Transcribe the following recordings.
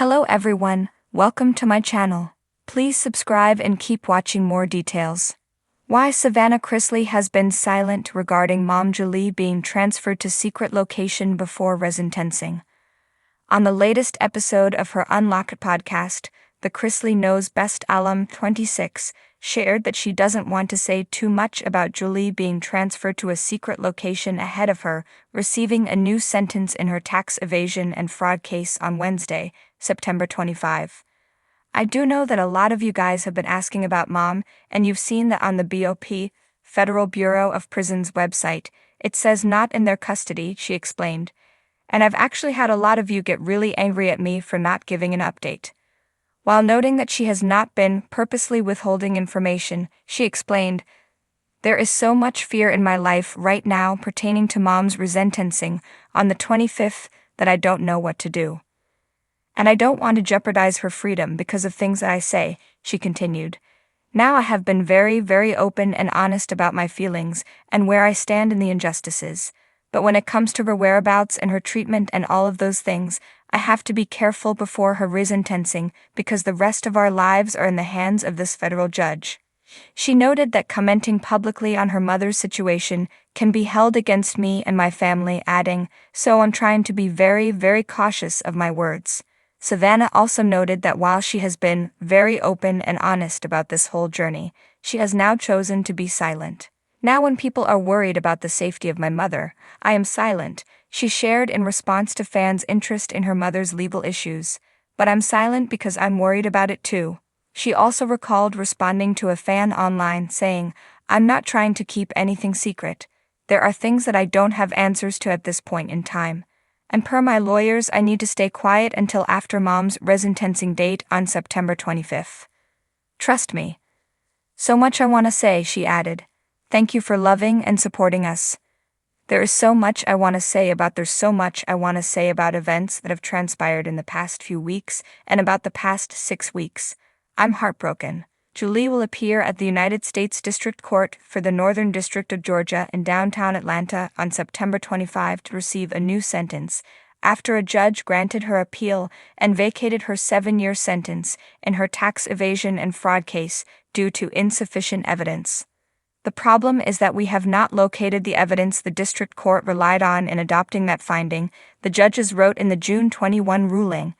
Hello everyone, welcome to my channel. Please subscribe and keep watching more details. Why Savannah Chrisley has been silent regarding mom Julie being transferred to secret location before sentencing. On the latest episode of her Unlocked podcast, the Chrisley Knows Best alum 26 shared that she doesn't want to say too much about Julie being transferred to a secret location ahead of her receiving a new sentence in her tax evasion and fraud case on Wednesday, September 25. I do know that a lot of you guys have been asking about mom, and you've seen that on the BOP, Federal Bureau of Prisons website, it says not in their custody, she explained. And I've actually had a lot of you get really angry at me for not giving an update. While noting that she has not been purposely withholding information, she explained, "There is so much fear in my life right now pertaining to mom's resentencing on the 25th that I don't know what to do. And I don't want to jeopardize her freedom because of things that I say," she continued. "Now I have been very, very open and honest about my feelings and where I stand in the injustices. But when it comes to her whereabouts and her treatment and all of those things, I have to be careful before her resentencing because the rest of our lives are in the hands of this federal judge." She noted that commenting publicly on her mother's situation can be held against me and my family, adding, "So I'm trying to be very, very cautious of my words." Savannah also noted that while she has been very open and honest about this whole journey, she has now chosen to be silent. "Now when people are worried about the safety of my mother, I am silent," she shared in response to fans' interest in her mother's legal issues. "But I'm silent because I'm worried about it too." She also recalled responding to a fan online saying, "I'm not trying to keep anything secret. There are things that I don't have answers to at this point in time. And per my lawyers, I need to stay quiet until after mom's resentencing date on September 25th. Trust me. So much I want to say," she added. "Thank you for loving and supporting us. There's so much I want to say about events that have transpired in the past few weeks and about the past 6 weeks. I'm heartbroken." Julie will appear at the United States District Court for the Northern District of Georgia in downtown Atlanta on September 25 to receive a new sentence, after a judge granted her appeal and vacated her 7-year sentence in her tax evasion and fraud case due to insufficient evidence. "The problem is that we have not located the evidence the district court relied on in adopting that finding," the judges wrote in the June 21 ruling.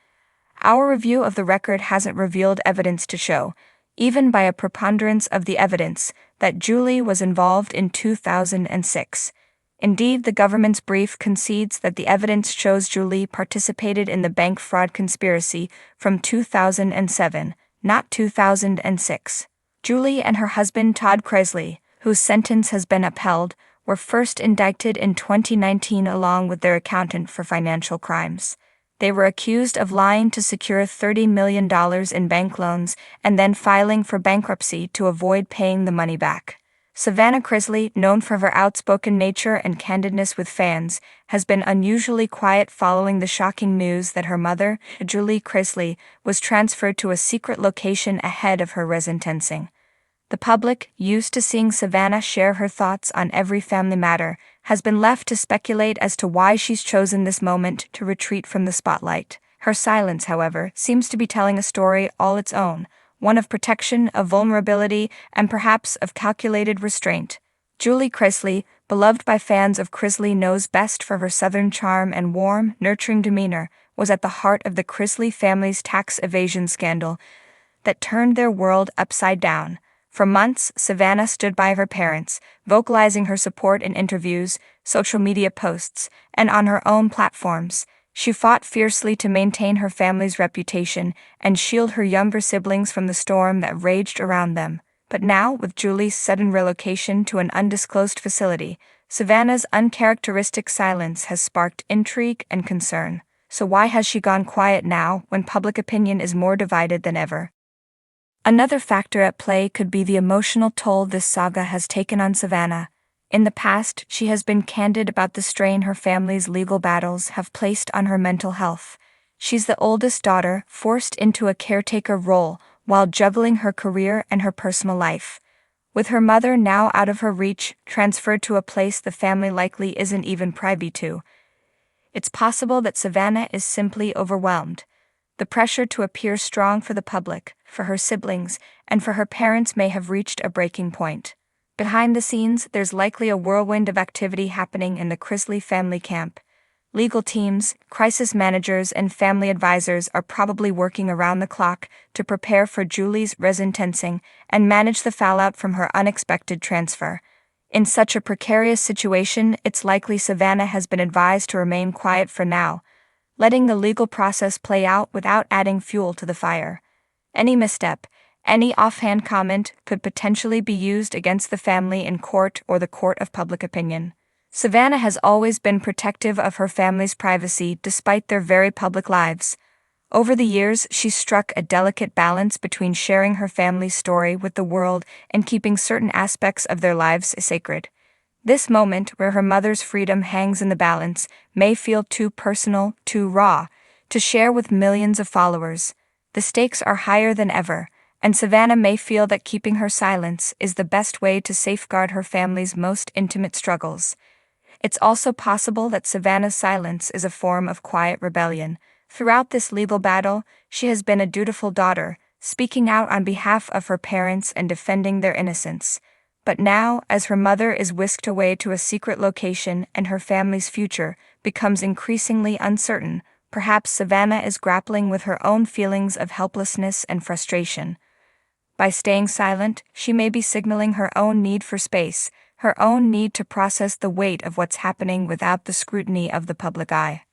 "Our review of the record hasn't revealed evidence to show, even by a preponderance of the evidence, that Julie was involved in 2006. Indeed, the government's brief concedes that the evidence shows Julie participated in the bank fraud conspiracy from 2007, not 2006. Julie and her husband Todd Chrisley, whose sentence has been upheld, were first indicted in 2019 along with their accountant for financial crimes. They were accused of lying to secure $30 million in bank loans and then filing for bankruptcy to avoid paying the money back. Savannah Chrisley, known for her outspoken nature and candidness with fans, has been unusually quiet following the shocking news that her mother, Julie Chrisley, was transferred to a secret location ahead of her resentencing. The public, used to seeing Savannah share her thoughts on every family matter, has been left to speculate as to why she's chosen this moment to retreat from the spotlight. Her silence, however, seems to be telling a story all its own, one of protection, of vulnerability, and perhaps of calculated restraint. Julie Chrisley, beloved by fans of Chrisley Knows Best for her southern charm and warm, nurturing demeanor, was at the heart of the Chrisley family's tax evasion scandal that turned their world upside down. For months, Savannah stood by her parents, vocalizing her support in interviews, social media posts, and on her own platforms. She fought fiercely to maintain her family's reputation and shield her younger siblings from the storm that raged around them. But now, with Julie's sudden relocation to an undisclosed facility, Savannah's uncharacteristic silence has sparked intrigue and concern. So why has she gone quiet now, when public opinion is more divided than ever? Another factor at play could be the emotional toll this saga has taken on Savannah. In the past, she has been candid about the strain her family's legal battles have placed on her mental health. She's the oldest daughter, forced into a caretaker role while juggling her career and her personal life. With her mother now out of her reach, transferred to a place the family likely isn't even privy to, it's possible that Savannah is simply overwhelmed. The pressure to appear strong for the public, for her siblings, and for her parents may have reached a breaking point. Behind the scenes, there's likely a whirlwind of activity happening in the Chrisley family camp. Legal teams, crisis managers, and family advisors are probably working around the clock to prepare for Julie's resentencing and manage the fallout from her unexpected transfer. In such a precarious situation, it's likely Savannah has been advised to remain quiet for now, letting the legal process play out without adding fuel to the fire. Any misstep, any offhand comment could potentially be used against the family in court or the court of public opinion. Savannah has always been protective of her family's privacy despite their very public lives. Over the years, she's struck a delicate balance between sharing her family's story with the world and keeping certain aspects of their lives sacred. This moment, where her mother's freedom hangs in the balance, may feel too personal, too raw, to share with millions of followers. The stakes are higher than ever, and Savannah may feel that keeping her silence is the best way to safeguard her family's most intimate struggles. It's also possible that Savannah's silence is a form of quiet rebellion. Throughout this legal battle, she has been a dutiful daughter, speaking out on behalf of her parents and defending their innocence. But now, as her mother is whisked away to a secret location and her family's future becomes increasingly uncertain, perhaps Savannah is grappling with her own feelings of helplessness and frustration. By staying silent, she may be signaling her own need for space, her own need to process the weight of what's happening without the scrutiny of the public eye.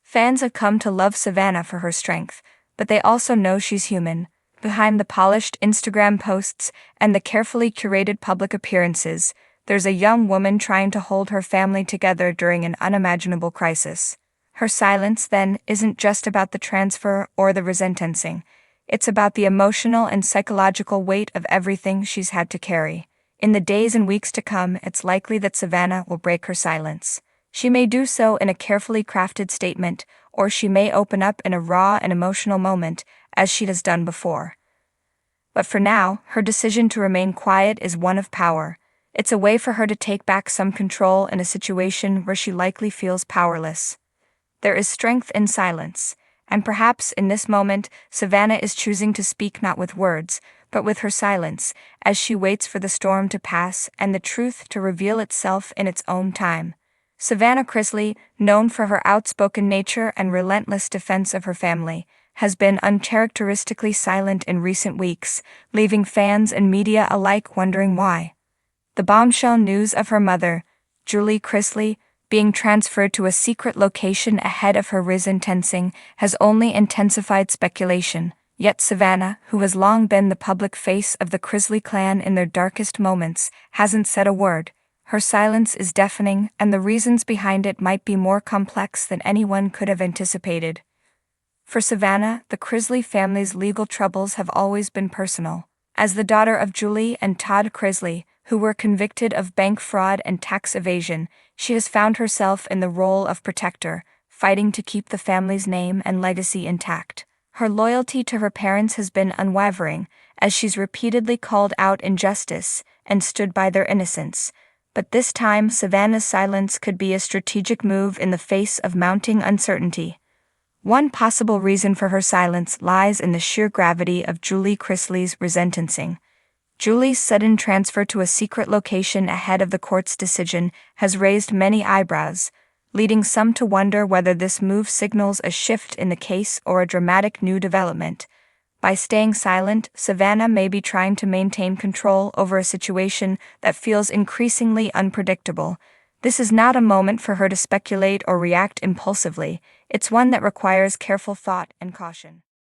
Fans have come to love Savannah for her strength, but they also know she's human. Behind the polished Instagram posts and the carefully curated public appearances, there's a young woman trying to hold her family together during an unimaginable crisis. Her silence, then, isn't just about the transfer or the resentencing. It's about the emotional and psychological weight of everything she's had to carry. In the days and weeks to come, it's likely that Savannah will break her silence. She may do so in a carefully crafted statement, or she may open up in a raw and emotional moment, as she has done before. But for now, her decision to remain quiet is one of power. It's a way for her to take back some control in a situation where she likely feels powerless. There is strength in silence, and perhaps in this moment, Savannah is choosing to speak not with words, but with her silence, as she waits for the storm to pass and the truth to reveal itself in its own time. Savannah Chrisley, known for her outspoken nature and relentless defense of her family, has been uncharacteristically silent in recent weeks, leaving fans and media alike wondering why. The bombshell news of her mother, Julie Chrisley, being transferred to a secret location ahead of her resentencing has only intensified speculation. Yet Savannah, who has long been the public face of the Chrisley clan in their darkest moments, hasn't said a word. Her silence is deafening, and the reasons behind it might be more complex than anyone could have anticipated. For Savannah, the Chrisley family's legal troubles have always been personal. As the daughter of Julie and Todd Chrisley, who were convicted of bank fraud and tax evasion, she has found herself in the role of protector, fighting to keep the family's name and legacy intact. Her loyalty to her parents has been unwavering, as she's repeatedly called out injustice and stood by their innocence. But this time, Savannah's silence could be a strategic move in the face of mounting uncertainty. One possible reason for her silence lies in the sheer gravity of Julie Chrisley's resentencing. Julie's sudden transfer to a secret location ahead of the court's decision has raised many eyebrows, leading some to wonder whether this move signals a shift in the case or a dramatic new development. By staying silent, Savannah may be trying to maintain control over a situation that feels increasingly unpredictable. This is not a moment for her to speculate or react impulsively. It's one that requires careful thought and caution.